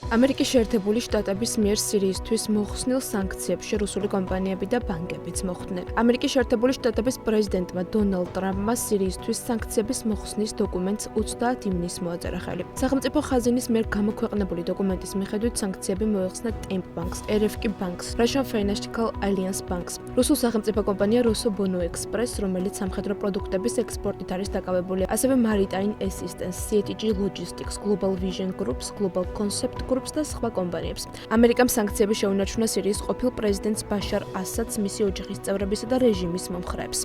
ამერიკის შეერთებული შტატების მიერ სირიისთვის მოხსნილ სანქციებში რუსული კომპანიები და ბანკებიც მოხვდნენ. ამერიკის შეერთებული შტატების პრეზიდენტმა დონალდ ტრამპმა სირიისთვის სანქციების მოხსნის დოკუმენტს 30 ივნისს მოაწერა ხელი. სახელმწიფო ხაზინის მიერ გამოქვეყნებული დოკუმენტის მიხედვით სანქციები მოეხსნა Temp Banks, RFK Banks, Russian Financial Alliance Banks, რუსულ სახელმწიფო კომპანია Rosobono Express, რომელიც სამხედრო პროდუქტების ექსპორტით არის დაკავებული, ასევე Maritime Assistance, CTG Logistics, Global Vision Groups, Global Concept Groups და სხვა კომპანიებს. ამერიკამ სანქციები შეუნარჩუნა სირიის ყოფილ პრეზიდენტს ბაშარ ასადს, მისი ოჯახის წევრებისა და რეჟიმის მომხრეებს.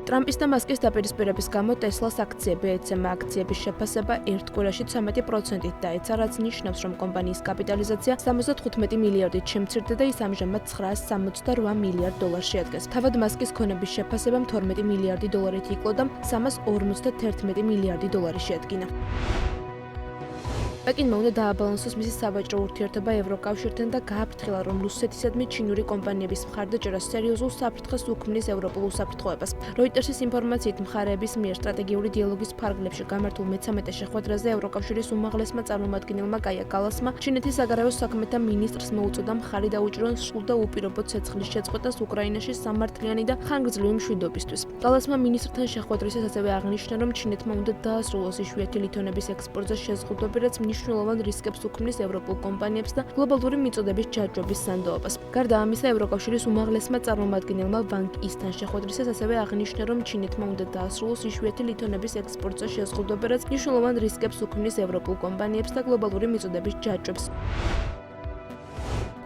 ტრამპის და მასკის დაპირისპირების გამო ტესლას აქციები ეცემა აქციების შეფასება ერთ კვირაში 13%-ით დაეცა, რაც ნიშნავს, რომ კომპანიის კაპიტალიზაცია 75 მილიარდით შემცირდა და ის ამჟამად $968 მილიარდ შეადგენს. თავად მასკის ქონების შეფასება 12 მილიარდი დოლარით იკლო და $351 მილიარდი შეადგინა. პეკინმა უნდა დააბალანსოს მისი სავაჭრო ურთიერთობა ევროკავშირთან და გააფრთხილა, რომ რუსეთისადმი ჩინური კომპანიების მხარდაჭერა სერიოზულ საფრთხეს უქმნის ევროპულ უსაფრთხოებას. როიტერსის ინფორმაციით, მხარეების მიერ სტრატეგიული დიალოგის ფარგლებში გამართულ მე-13 შეხვედრაზე ევროკავშირის უმაღლესმა წარმომადგენელმა კაია კალასმა ჩინეთის საგარეო საქმეთა მინისტრს მოუწოდა მხარი დაუჭირონ სრულ და უპირობო ცეცხლის შეწყვეტას უკრაინაში სამართლიანი და ხანგრძლივი მშვიდობისთვის. კალასმა მინისტრთან შეხვედრისას ასევე აღნიშნა, რომ ჩინეთმა უნდა დაასრულოს იშვიათი ლითონების ექსპორტზე შეზღუდვები, რაც მნიშვნელოვან რისკებს უქმნის ევროპულ კომპანიებს და გლობალური მიწოდების ჯაჭვების სანდოობას. გარდა ამისა, ევროკავშირის უმაღლესმა წარმომადგენელმა ვან ისთან შეხვედრისას ასევე აღნიშნა, რომ ჩინეთმა უნდა დაასრულოს იშვიათი ლითონების ექსპორტზე შეზღუდვები, რაც მნიშვნელოვან რისკებს უქმნის ევროპულ კომპანიებს და გლობალური მიწოდების ჯაჭვებს.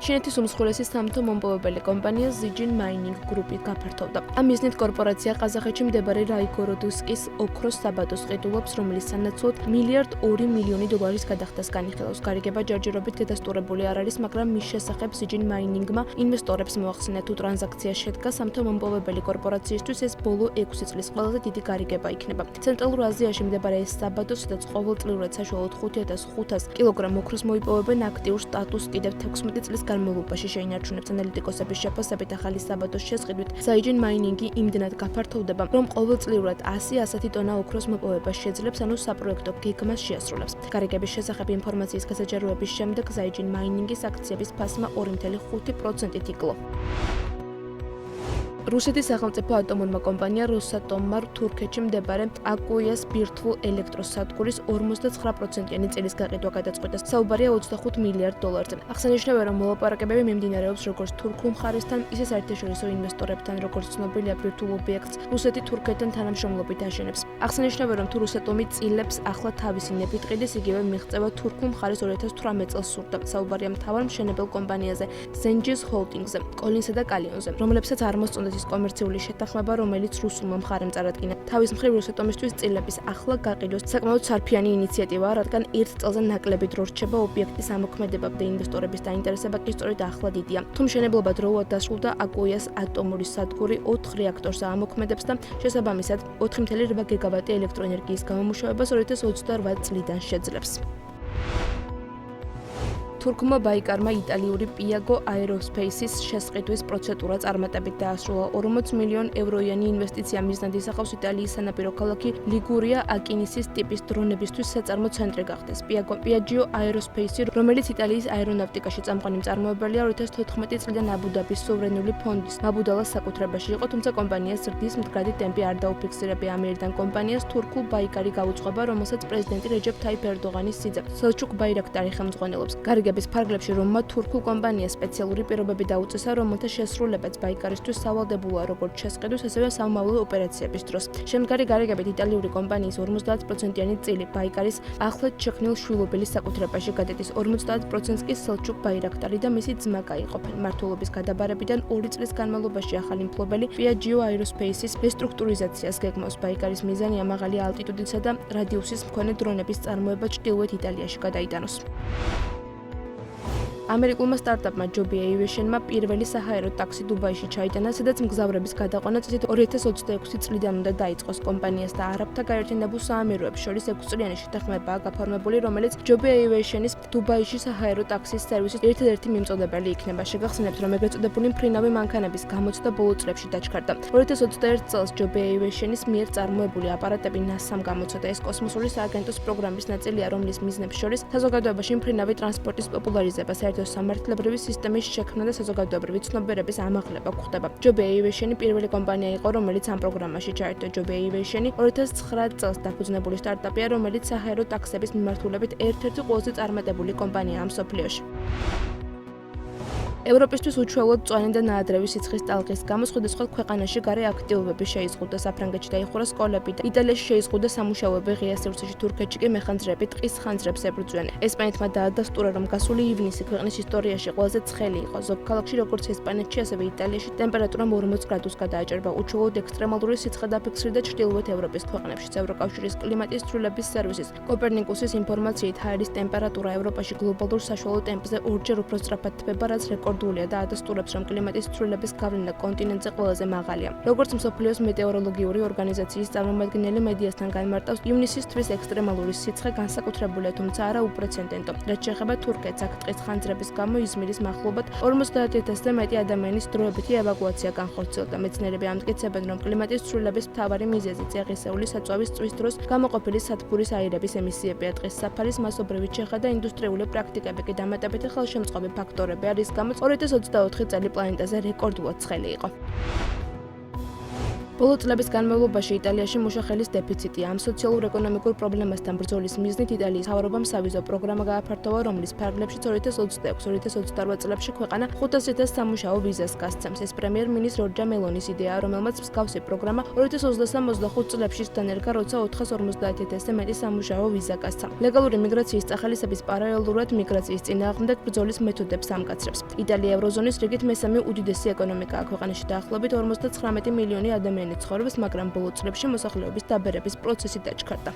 ჩინეთის უმსხვილესი სამთო მომპოვებელი კომპანია Zijin Mining Group-ი გაფართოვდა. ამ მიზნით კორპორაცია ყაზახეთში მდებარე რაიგოროდსკის ოქროს საბადოს ყიდულობს, რომელიც სანაცვლოდ $1.2 მილიარდი გადახდას განიხილავს. გარიგება ჯერჯერობით დადასტურებული არ არის, მაგრამ მის შესახებ Zijin Mining-მა ინვესტორებს მოახსენა, თუ ტრანზაქცია შედგა სამთო მომპოვებელი კორპორაციისთვის, ეს ბოლო 6 წლის ყველაზე დიდი გარიგება იქნება. ცენტრალურ აზიაში მდებარე ეს საბადო, სადაც ყოველწლიურად საშუალოდ 5500 კილოგრამ ოქროს მოიპოვებენ, აქტიურ სტატუსს კიდევ 16 წლის განმავლობაში შეინარჩუნებს. ანალიტიკოსების შეფასებით, ახალი საბადოს შესყიდვით Zijin Mining-ი იმდენად გაფართოვდება, რომ ყოველწლიურად 100-110 ტონა ოქროს მოპოვებას შეძლებს, ანუ საპროექტო გეგმას შეასრულებს. გარიგების შესახებ ინფორმაციის გასაჯაროების შემდეგ Zijin Mining-ის აქციების ფასმა 2.5%-ით იკლო. რუსეთის სახელმწიფო ატომურმა კომპანია Rosatomმა თურქეთში მდებარე აკუიას ბირთვულ ელექტროსადგურის 59%-იანი წილის გაყიდვა გადაწყვიტა. საუბარია $25 მილიარდზე. აღსანიშნავია, რომ მოლაპარაკებები მიმდინარეობს როგორც თურქულ მხარესთან, ისე საერთაშორისო ინვესტორებთან, როგორც ცნობილია ბირთვულ ობიექტს რუსეთი თურქეთთან თანამშრომლობით აშენებს. აღსანიშნავია, რომ თუ Rosatomi წილებს ახლა თავისი ნებით ყიდის, იგივე მიღწევა თურქულ მხარეს 2018 წელს სურდა. საუბარია მთავარ მშენებელ კომპანიაზე Zengiz Holdings-ზე, კოლინსა და კალიონზე, რომლებსაც არ მოსწონდათ ის კომერციული შეთანხმება, რომელიც რუსულმა მხარემ წარადგინა. თავის მხრივ Rosatomისთვის წილების ახლა გაყიდვას საკმაოდ სარფიანი ინიციატივაა, რადგან ერთ წელზე ნაკლები დრო რჩება ობიექტის ამოქმედება და ინვესტორების დაინტერესება კი სწორედ ახლა დიდია. თუ მშენებლობა დროულად დასრულდა, აკუიას ატომური სადგური 4 რეაქტორს ამოქმედებს და შესაბამისად 4.8 გიგავატი ელექტროენერგიის გამომუშავებას 2028 წლიდან შეძლებს. თურქმა ბაიკარმა იტალიური Piaggio Aerospace-ის შესყიდვის პროცედურა წარმატებით დაასრულა. 40 მილიონ ევროიანი ინვესტიცია მიზნად ისახავს იტალიის სანაპირო ქალაქი ლიგურია აკინისის ტიპის დრონებისთვის საწარმო ცენტრი გახდეს. Piaggio Aerospace, რომელიც იტალიის აერონავტიკაში წამყვანი მწარმოებელია, 2014 წლიდან აბუ-დაბის სუვერენული ფონდის მაბუდალას საკუთრებაში იყო, თუმცა კომპანიას ზრდის მდგრადი ტემპი არ დაუფიქსირებია. ამერიდან კომპანიას თურქულ ბაიკარი გაუძღვება, რომელსაც პრეზიდენტი რეჯეფ თაიფ ერდოღანის სიძე სელჩუკ ბაირაქტარი ხელმძღვანელობს. გარიგების ფარგლებში რომმა თურქულ კომპანიას სპეციალური პირობები დაუწესა, რომელთა შესრულებაც ბაიკარისთვის სავალდებულოა როგორც შესყიდვის, ასევე სამომავლო ოპერაციების დროს. შემდგარი გარიგებით იტალიური კომპანიის 50%-იანი წილი ბაიკარის ახლად შექმნილ შვილობილის საკუთრებაში გადადის. 50%-ს კი სელჩუკ ბაირაქტარი და მისი ძმა გაიყოფენ. მმართველობის გადაბარებიდან 2 წლის განმავლობაში ახალი მფლობელი Piaggio Aerospace-ის რესტრუქტურიზაციას გეგმავს. ბაიკარის მიზანია მაღალი ალტიტუდისა და რადიუსის მქონე დრონების წარმოება ჩრდილოეთ იტალიაში გადაიტანოს. ამერიკულმა სტარტაპმა Joby Aviation-მა პირველი საჰაერო ტაქსი დუბაიში ჩაიტანა, სადაც მგზავრების გადაყვანა წლით 2026 წლიდან უნდა დაიწყოს. კომპანიას და არაბთა გაერთიანებულ საამიროებს შორის 6 წლიანი შეთანხმებაა გაფორმებული, რომელიც Joby Aviation-ის დუბაიში საჰაერო ტაქსის სერვისის ერთადერთი მიმწოდებელი იქნება. შეგახსენებთ, რომ ეგრეთ წოდებული მფრინავი მანქანების გამოცდა ბოლო წლებში დაჩქარდა. 2021 წელს Joby Aviation-ის მიერ წარმოებული აპარატები NASA-მ გამოცდა. ეს კოსმოსური სააგენტოს პროგრამის ნაწილია, რომლის მიზნებს შორის საზოგადოებაში მფრინავი ტრანსპორტის პოპულარიზება, საერთო სამართლებრივი სისტემის შექმნა და საზოგადოებრივი ცნობიერების ამაღლება გვხდება. Joby Aviation პირველი კომპანია იყო, რომელიც ამ პროგრამაში ჩაერთო. Joby Aviation 2009 წელს დაფუძნებული სტარტაპია, რომელიც საჰაერო ტაქსების მიმართულებით ერთ-ერთი ყველაზე წარმატებული კომპანიაა მსოფლიოში. ევროპისთვის უჩვეულოდ მწვანე და ნაადრევი სიცხის ტალღის გამო სხვადასხვა ქვეყანაში გარე აქტივობები შეიზღუდა. საფრანგეთში დაიხურა სკოლები და იტალიაში შეიზღუდა სამუშაოები. ღია სივრცეში თურქეთში კი მეხანძრები ტყის ხანძრებს ებრძვიან. ესპანეთმა დაადასტურა, რომ გასული ივნისი ქვეყნის ისტორიაში ყველაზე ცხელი იყო. ზოგ ქალაქში, როგორც ესპანეთში, ასევე იტალიაში ტემპერატურა 40 გრადუსს გადააჭერბა. უჩვეულოდ ექსტრემალური სიცხე დაფიქსირდა ჩრდილოეთ ევროპის ქვეყნებშიც. ევროკავშირის კლიმატის ცვლილებების სერვისის კოპერნიკუსის ინფორმაციით, ჰაერის ტემპერატურა ევროპაში გლობალურ საშუალო ტემპზე ორჯერ უფრო სწრაფად თბება, რაც რეკორდულია და ადასტურებს, რომ კლიმატის ცვლილების გავლენა კონტინენტზე ყველაზე მაღალია. როგორც მსოფლიოს მეტეოროლოგიური ორგანიზაციის წარმომადგენელი მედიასთან განმარტავს, ივნისის თვის ექსტრემალური სიცხე განსაკუთრებულია, თუმცა არა უპრეცედენტო. რაც შეეხება თურქეთს, აქ ტყის ხანძრების გამო იზმირის მახლობლად 50,000-ზე მეტი ადამიანის დროებითი ევაკუაცია განხორციელდა. მეცნიერები ამტკიცებენ, რომ კლიმატის ცვლილების მთავარი მიზეზი წიაღისეული საწვავის წვის დროს გამოყოფილი სათბურის აირების ემისიებია. ტყის საფარის მასობრივი ჩეხა და ინდუსტრიული პრაქტიკები კი დამატებითი ხელშემწყობი ფაქტორებია, რის გამოც 2024 წელი პლანეტაზე რეკორდულად ცხელი იყო. ბოლო წლების განმავლობაში იტალიაში მუშახელის დეფიციტია. ამ სოციალურ-ეკონომიკურ პრობლემასთან ბრძოლის მიზნით იტალიის მთავრობამ სავიზო პროგრამა გააფართოვა, რომლის ფარგლებშიც 2026-2028 წლებში ქვეყანა 500,000 სამუშაო ვიზას გასცემს. ეს პრემიერ-მინისტრ ჯორჯა მელონის იდეაა, რომელმაც მსგავსი პროგრამა 2023-25 წლებში დანერგა, როცა 450,000-ზე მეტი სამუშაო ვიზა გასცა. ლეგალური მიგრაციის წახალისების პარალელურად მიგრაციის წინააღმდეგ ბრძოლის მეთოდებს ამკაცრებს. იტალია ევროზონის რიგით მესამე უდიდესი ეკონომიკაა. ქვეყანაში დაახლოებით 59 მილიონი ადამიანი ცხოვრობს, მაგრამ ბოლო წლებში მოსახლეობის დაბერების პროცესი დაჩქარდა.